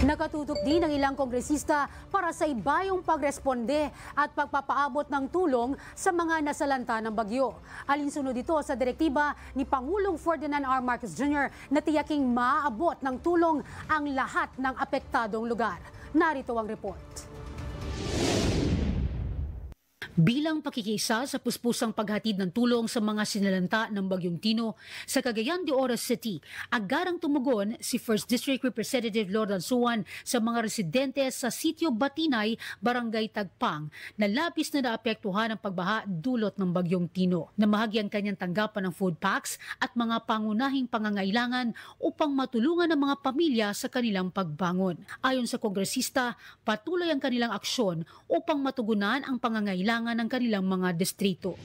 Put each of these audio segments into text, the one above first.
Nakatutok din ang ilang kongresista para sa ibayong pagresponde at pagpapaabot ng tulong sa mga nasalanta ng bagyo. Alinsunod ito sa direktiba ni Pangulong Ferdinand R. Marcos Jr. na tiyaking maaabot ng tulong ang lahat ng apektadong lugar. Narito ang report. Bilang pakikiisa sa puspusang paghatid ng tulong sa mga sinalanta ng Bagyong Tino sa Cagayan de Oro City, agarang tumugon si 1st District Representative Lord Ansuan sa mga residente sa Sitio Batinay, Barangay Tagpang na labis na naapektuhan ng pagbaha dulot ng Bagyong Tino. Namahagi ang kanyang tanggapan ng food packs at mga pangunahing pangangailangan upang matulungan ang mga pamilya sa kanilang pagbangon. Ayon sa kongresista, patuloy ang kanilang aksyon upang matugunan ang pangangailangan ng kanilang mga distrito.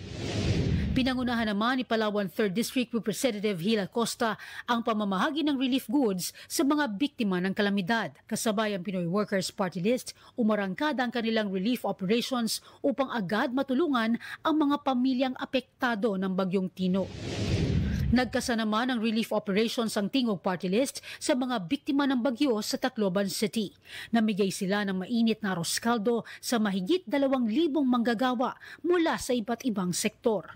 Pinangunahan naman ni Palawan 3rd District Representative Hila Costa ang pamamahagi ng relief goods sa mga biktima ng kalamidad. Kasabay ang Pinoy Workers Party List, umarangkada ang kanilang relief operations upang agad matulungan ang mga pamilyang apektado ng Bagyong Tino. Nagkasa naman ang relief operations ang Tingog Party List sa mga biktima ng bagyo sa Tacloban City. Namigay sila ng mainit na arroz caldo sa mahigit 2,000 manggagawa mula sa iba't ibang sektor.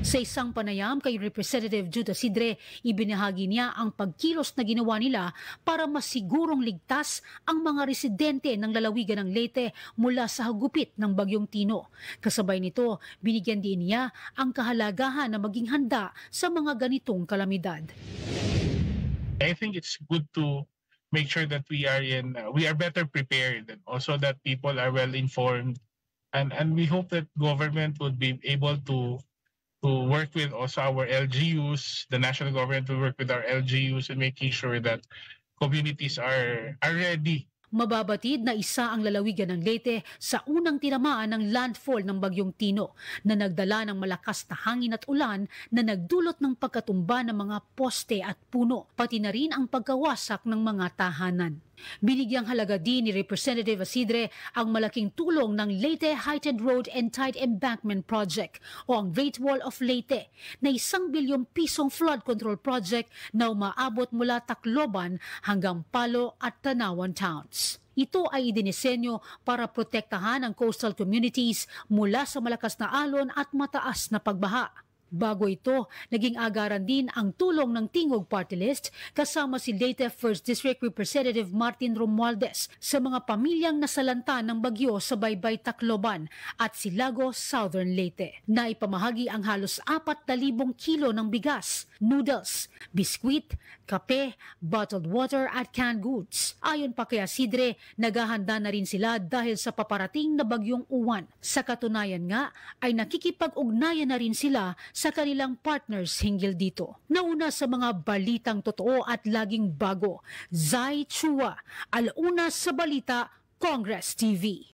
Sa isang panayam kay Representative Judah Sidre, ibinahagi niya ang pagkilos na ginawa nila para masigurong ligtas ang mga residente ng lalawigan ng Leyte mula sa hagupit ng Bagyong Tino. Kasabay nito, binigyan din niya ang kahalagahan na maging handa sa mga ganitong kalamidad. I think it's good to make sure that we are better prepared, and also that people are well informed, and we hope that government would be able to work with also our LGUs. The national government will work with our LGUs in making sure that communities are ready. Mababatid na isa ang lalawigan ng Leyte sa unang tinamaan ng landfall ng Bagyong Tino na nagdala ng malakas na hangin at ulan na nagdulot ng pagkatumba ng mga poste at puno, pati na rin ang pagkawasak ng mga tahanan. Binigyang halaga din ni Representative Asidre ang malaking tulong ng Leyte Heightened Road and Tide Embankment Project o ang Great Wall of Leyte na 1 bilyong pisong flood control project na umaabot mula Tacloban hanggang Palo at Tanawan Towns. Ito ay idinisenyo para protektahan ang coastal communities mula sa malakas na alon at mataas na pagbaha. Bago ito, naging agaran din ang tulong ng Tingog Party List kasama si Leyte 1st District Representative Martin Romualdez sa mga pamilyang nasalanta ng bagyo sa Baybay Tacloban at Silago, Southern Leyte. Naipamahagi ang halos 4,000 kilo ng bigas, noodles, biskwit, kape, bottled water at canned goods. Ayon pa kay Asidre, naghahanda na rin sila dahil sa paparating na bagyong uwan. Sa katunayan nga ay nakikipag-ugnayan na rin sila sa kanilang partners hinggil dito. Nauna sa mga balitang totoo at laging bago, Zai Chua, Alauna sa Balita, Congress TV.